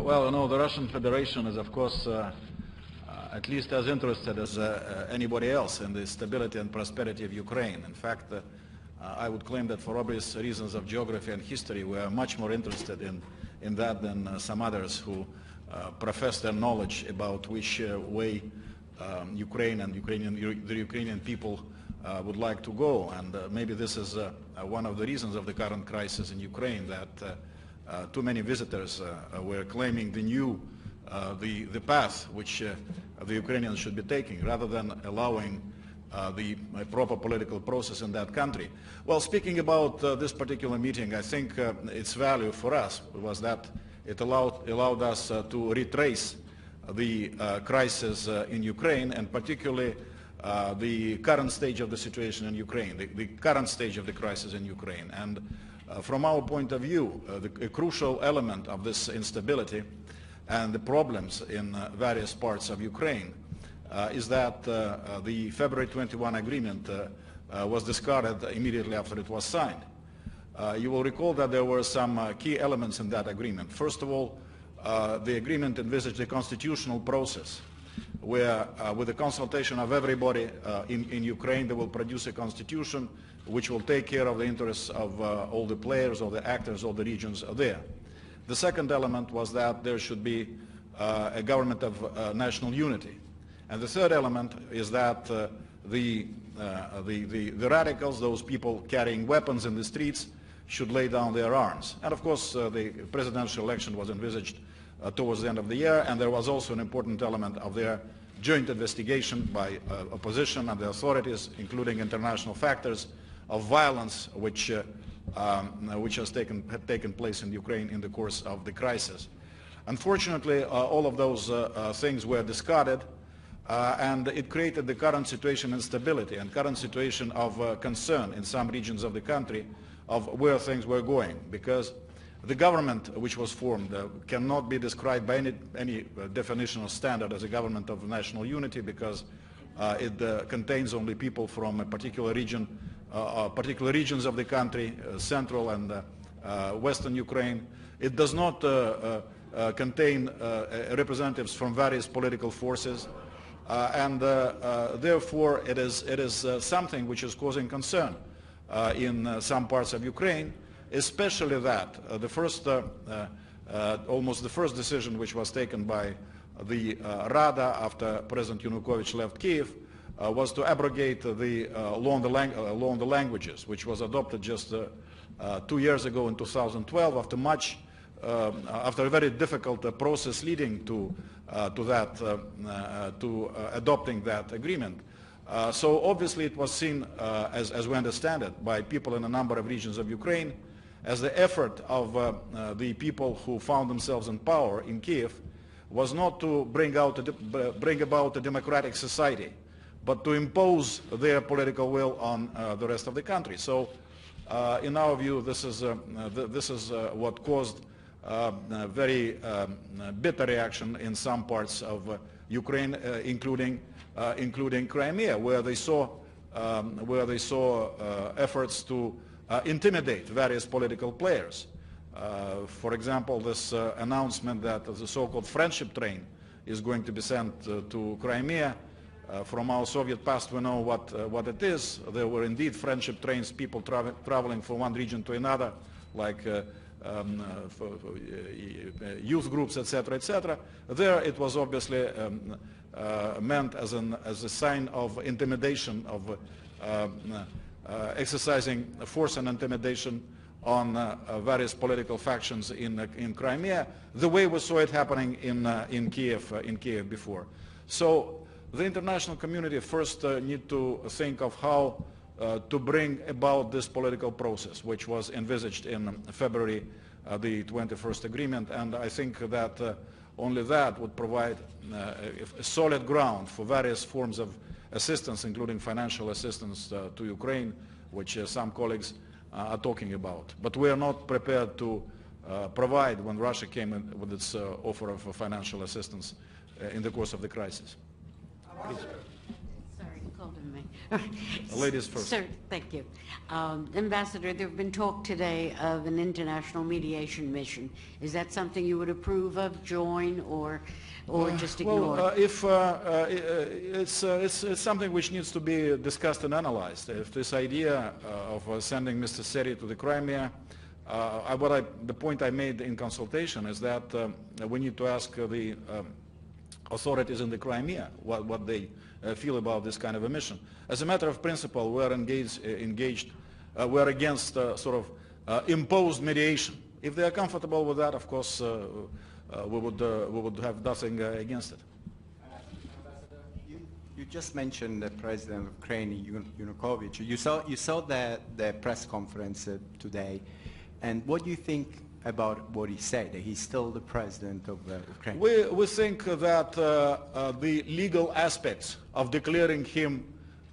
Well, you know, the Russian Federation is, of course, at least as interested as anybody else in the stability and prosperity of Ukraine. In fact, I would claim that for obvious reasons of geography and history, we are much more interested in that than some others who profess their knowledge about which way Ukraine and the Ukrainian people would like to go. And maybe this is one of the reasons of the current crisis in Ukraine, that too many visitors were claiming the path which the Ukrainians should be taking, rather than allowing the proper political process in that country. Well, speaking about this particular meeting, I think its value for us was that it allowed us to retrace the crisis in Ukraine, and particularly the current stage of the situation in Ukraine, the current stage of the crisis in Ukraine. And from our point of view, a crucial element of this instability and the problems in various parts of Ukraine is that the February 21 agreement was discarded immediately after it was signed. You will recall that there were some key elements in that agreement. First of all, the agreement envisaged a constitutional process where, with the consultation of everybody in Ukraine, they will produce a constitution which will take care of the interests of all the players, all the actors, all the regions there. The second element was that there should be a government of national unity. And the third element is that the radicals, those people carrying weapons in the streets, should lay down their arms. And of course, the presidential election was envisaged towards the end of the year, and there was also an important element of their joint investigation by opposition and the authorities, including international factors, of violence which has taken place in Ukraine in the course of the crisis. Unfortunately, all of those things were discarded, and it created the current situation of instability and current situation of concern in some regions of the country of where things were going, because the government which was formed cannot be described by any definitional standard as a government of national unity, because it contains only people from a particular region, particular regions of the country, central and western Ukraine. It does not contain representatives from various political forces, and therefore it is something which is causing concern in some parts of Ukraine, especially that almost the first decision which was taken by the Rada after President Yanukovych left Kiev was to abrogate the law on the languages, which was adopted just 2 years ago in 2012 after a very difficult process leading to adopting that agreement. So obviously it was seen, as we understand it, by people in a number of regions of Ukraine as the effort of the people who found themselves in power in Kiev was not to bring about a democratic society, but to impose their political will on the rest of the country. So in our view, this is what caused very bitter reaction in some parts of Ukraine, including Crimea, where they saw efforts to intimidate various political players. For example, this announcement that the so-called friendship train is going to be sent to Crimea. From our Soviet past, we know what it is. There were indeed friendship trains, people traveling from one region to another, like youth groups, etc., etc. There, it was obviously meant as a sign of intimidation, of exercising force and intimidation on various political factions in Crimea, the way we saw it happening in Kiev before. So the international community first need to think of how to bring about this political process, which was envisaged in February the 21st agreement, and I think that only that would provide a solid ground for various forms of assistance, including financial assistance to Ukraine, which some colleagues are talking about. But we are not prepared to provide when Russia came in with its offer of financial assistance in the course of the crisis. Please. Sorry, you called on me. Ladies first. Sir, thank you. Ambassador, there have been talk today of an international mediation mission. Is that something you would approve of, join, or just ignore? Well, it's something which needs to be discussed and analyzed. If this idea of sending Mr. Seri to the Crimea, the point I made in consultation is that we need to ask the authorities in the Crimea what they feel about this kind of a mission. As a matter of principle, we are engaged we are against sort of imposed mediation. If they are comfortable with that, of course, we would have nothing against it. Ambassador, you just mentioned the President of Ukraine, Yanukovych. You saw the press conference today, and what do you think about what he said, that he's still the president of Ukraine? We think that the legal aspects of declaring him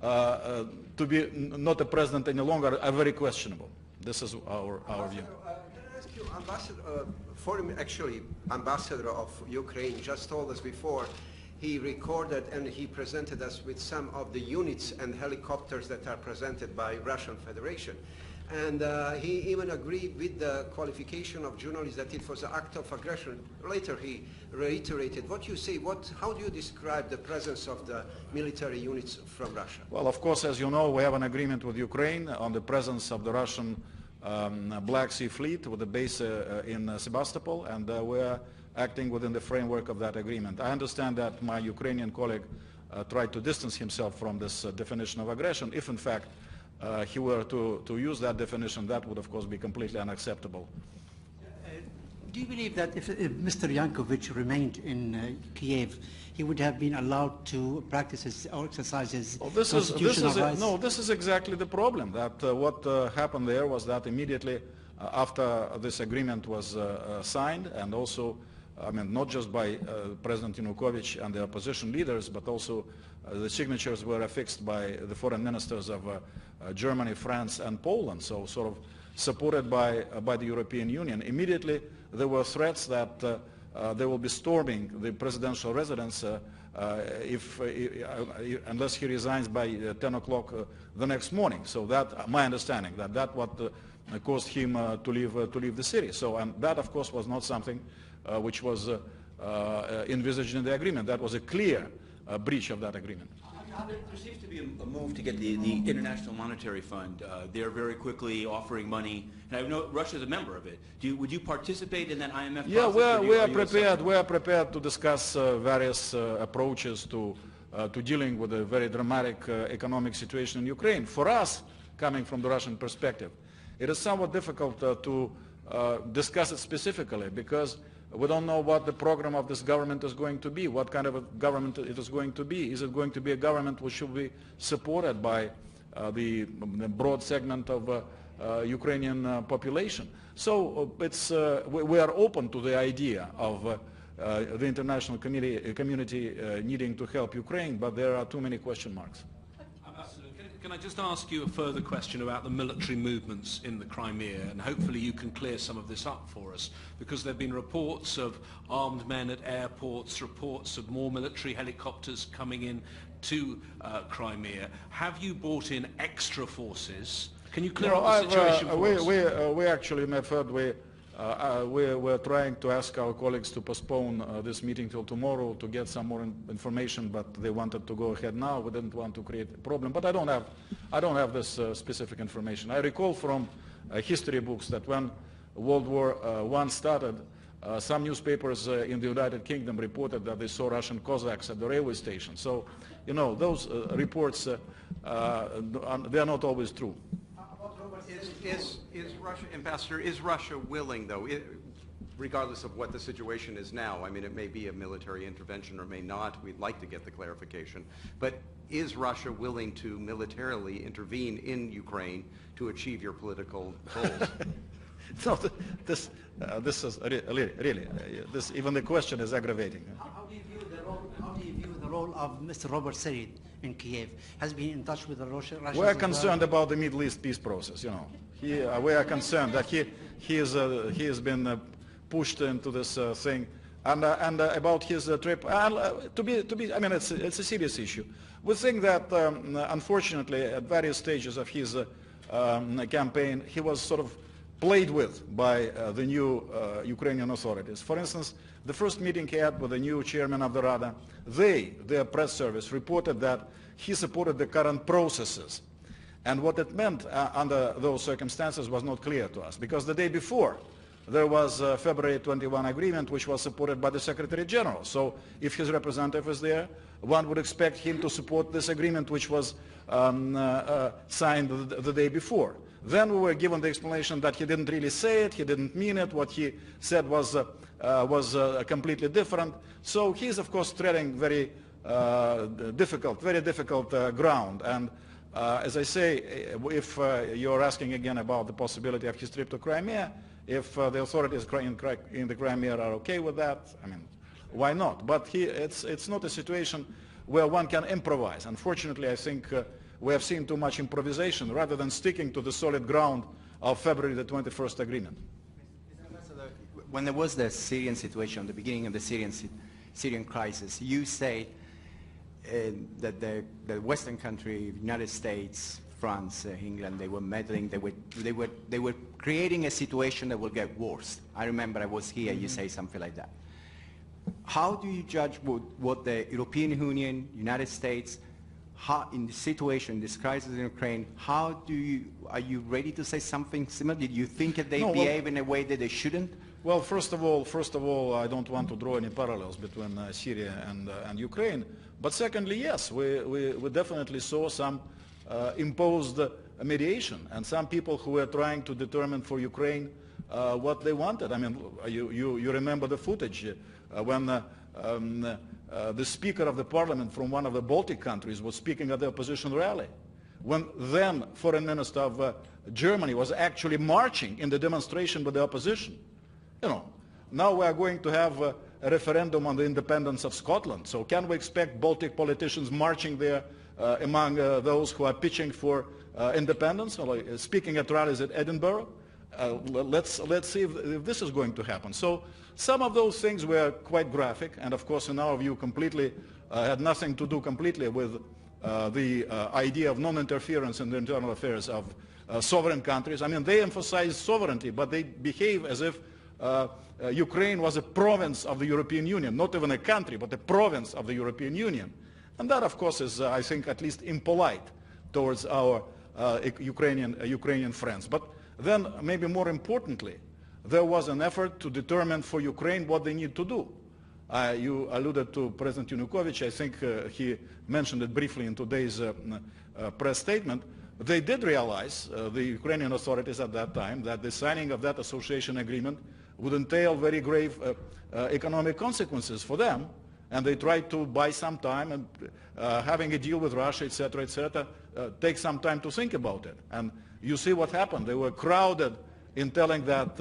to be not a president any longer are very questionable. This is our view. Can I ask you, Ambassador of Ukraine just told us before, he recorded and he presented us with some of the units and helicopters that are presented by Russian Federation. And he even agreed with the qualification of journalists that it was an act of aggression. Later he reiterated. What you say, how do you describe the presence of the military units from Russia? Well, of course, as you know, we have an agreement with Ukraine on the presence of the Russian Black Sea Fleet with a base in Sebastopol, and we are acting within the framework of that agreement. I understand that my Ukrainian colleague tried to distance himself from this definition of aggression. If, in fact, he were to use that definition, that would, of course, be completely unacceptable. Do you believe that if Mr. Yanukovych remained in Kiev, he would have been allowed to practice his, or exercise his constitutional rights? No, this is exactly the problem. That what happened there was that immediately after this agreement was signed, and also, I mean, not just by President Yanukovych and the opposition leaders, but also the signatures were affixed by the foreign ministers of Germany, France, and Poland, so sort of supported by the European Union. Immediately there were threats that they will be storming the presidential residence unless he resigns by 10 o'clock the next morning. So that, my understanding, that what caused him to leave the city. So, and that, of course, was not something which was envisaged in the agreement. That was a clear breach of that agreement. There seems to be a move to get the International Monetary Fund. They're very quickly offering money, and I know Russia's a member of it. Would you participate in that IMF process? Yeah, we are prepared. We are prepared to discuss various approaches to dealing with a very dramatic economic situation in Ukraine. For us, coming from the Russian perspective, it is somewhat difficult to discuss it specifically, because we don't know what the program of this government is going to be, what kind of a government it is going to be. Is it going to be a government which should be supported by the broad segment of Ukrainian population? So we are open to the idea of the international community needing to help Ukraine, but there are too many question marks. Can I just ask you a further question about the military movements in the Crimea, and hopefully you can clear some of this up for us, because there have been reports of armed men at airports, reports of more military helicopters coming in to Crimea. Have you brought in extra forces? Can you clear up the situation for us? We actually, my friend, we're trying to ask our colleagues to postpone this meeting till tomorrow to get some more information, but they wanted to go ahead now. We didn't want to create a problem, but I don't have this specific information. I recall from history books that when World War I started, some newspapers in the United Kingdom reported that they saw Russian Cossacks at the railway station. So, you know, those reports, they are not always true. Is Russia, Ambassador, is Russia willing, though, regardless of what the situation is now, I mean, it may be a military intervention or may not, we'd like to get the clarification, but is Russia willing to militarily intervene in Ukraine to achieve your political goals? No, this is really, even the question is aggravating. How do you view the role of Mr. Robert Seri in Kiev? Has been in touch with the Russians? We are concerned about the Middle East peace process. You know, we are concerned that he has been pushed into this thing And about his trip, to be, I mean, it's a serious issue. We think that, unfortunately, at various stages of his campaign, he was sort of played with by the new Ukrainian authorities. For instance, the first meeting he had with the new chairman of the Rada, their press service, reported that he supported the current processes. And what it meant under those circumstances was not clear to us, because the day before, there was a February 21 agreement which was supported by the Secretary General. So if his representative is there, one would expect him to support this agreement which was signed the day before. Then we were given the explanation that he didn't really say it, he didn't mean it, what he said was completely different. So he's of course treading very difficult ground. And as I say, if you're asking again about the possibility of his trip to Crimea, if the authorities in the Crimea are okay with that, I mean, why not? But it's not a situation where one can improvise. Unfortunately, I think we have seen too much improvisation rather than sticking to the solid ground of February the 21st agreement. When there was the Syrian situation, the beginning of the Syrian crisis, you say that the Western country, United States, France, England, they were meddling, they were creating a situation that will get worse. I remember I was here, you say something like that. How do you judge what the European Union, United States, in this situation, this crisis in Ukraine, are you ready to say something similar? Did you think that they behave in a way that they shouldn't? Well, first of all, I don't want to draw any parallels between Syria and Ukraine. But secondly, yes, we definitely saw some imposed mediation and some people who were trying to determine for Ukraine what they wanted. I mean, you remember the footage when the Speaker of the Parliament from one of the Baltic countries was speaking at the opposition rally, when then Foreign Minister of Germany was actually marching in the demonstration with the opposition. You know, now we are going to have a referendum on the independence of Scotland. So can we expect Baltic politicians marching there among those who are pitching for independence, or speaking at rallies at Edinburgh? Let's see if this is going to happen. So some of those things were quite graphic, and of course, in our view, completely had nothing to do completely with the idea of non-interference in the internal affairs of sovereign countries. I mean, they emphasize sovereignty, but they behave as if Ukraine was a province of the European Union, not even a country, but a province of the European Union. And that, of course, is, I think, at least impolite towards our Ukrainian friends. But then, maybe more importantly, there was an effort to determine for Ukraine what they need to do. You alluded to President Yanukovych. I think he mentioned it briefly in today's press statement. They did realize, the Ukrainian authorities at that time, that the signing of that association agreement would entail very grave economic consequences for them, and they tried to buy some time, and having a deal with Russia, etc., take some time to think about it. And you see what happened. They were crowded in telling that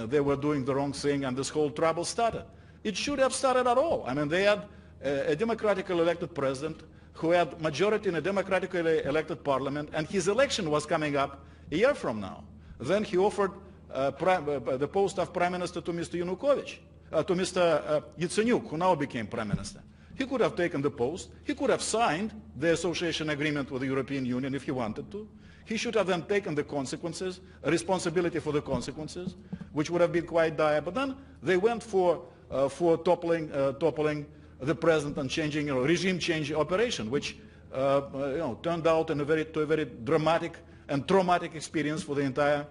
they were doing the wrong thing, and this whole trouble started. It should have started at all. I mean, they had a democratically elected president who had majority in a democratically elected parliament, and his election was coming up a year from now. Then he offered the post of prime minister to Mr. Yanukovych, to Mr. Yatsenyuk, who now became prime minister. He could have taken the post. He could have signed the association agreement with the European Union if he wanted to. He should have then taken the consequences, responsibility for the consequences, which would have been quite dire. But then they went for toppling the president and changing, regime change operation, which turned out in a very dramatic and traumatic experience for the entire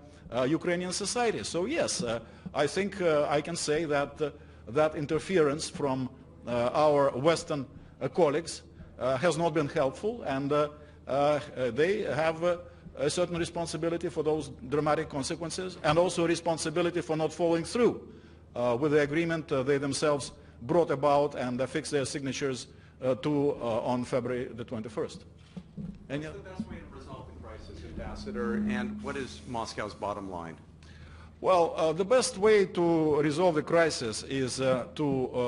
Ukrainian society. So yes, I think I can say that that interference from our Western colleagues has not been helpful, and they have a certain responsibility for those dramatic consequences, and also responsibility for not following through with the agreement they themselves brought about and affixed their signatures to on February the 21st. What's the best way to resolve the crisis, Ambassador, and what is Moscow's bottom line? Well, the best way to resolve the crisis is to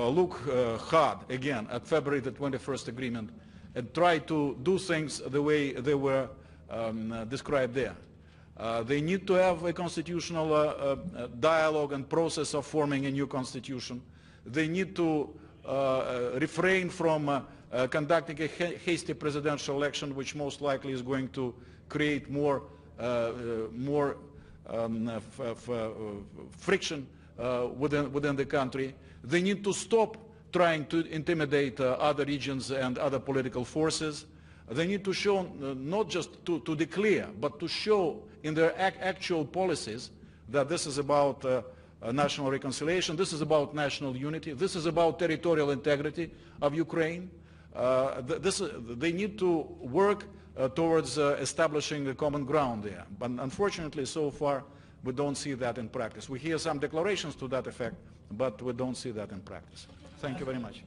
look hard again at February the 21st agreement and try to do things the way they were described there. They need to have a constitutional dialogue and process of forming a new constitution. They need to refrain from conducting a hasty presidential election, which most likely is going to create more friction within the country. They need to stop trying to intimidate other regions and other political forces. They need to show, not just to declare, but to show in their actual policies that this is about national reconciliation, this is about national unity, this is about territorial integrity of Ukraine. They need to work towards establishing a common ground there. But unfortunately, so far, we don't see that in practice. We hear some declarations to that effect, but we don't see that in practice. Thank you very much.